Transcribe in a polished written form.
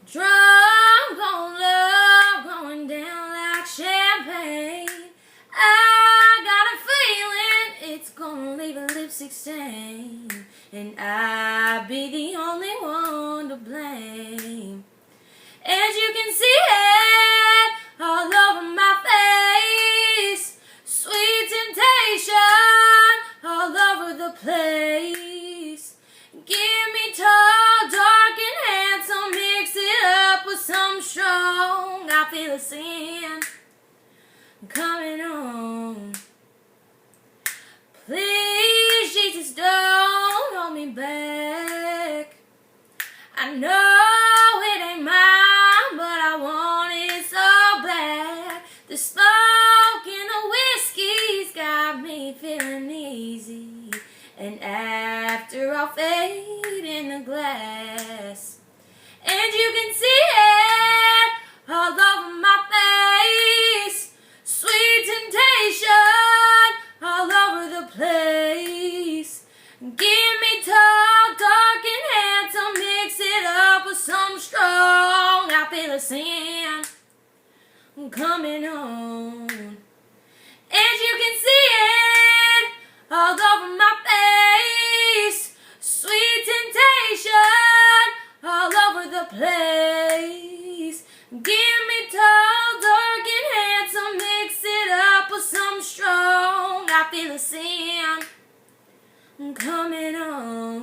Drunk on love, going down like champagne. I got a feeling it's gonna leave a lipstick stain, and I'll be the only one to blame. As you can see it all over my face, sweet temptation all over the place. Give me tall, dark, and handsome, mix it up with some strong. I feel a sin coming on. Please, Jesus, don't hold me back. I know it ain't mine, but I want it so bad. The smoke and the whiskey's got me feeling easy, and after I'll fade in the glass. And you can see it all over my face, sweet temptation all over the place. Give me tall, dark, and handsome, mix it up with some strong. I feel a sin coming on. As you can see it all over my face, sweet temptation all over the place. Give me tall, dark, and handsome, mix it up with some strong. I feel a sin coming on.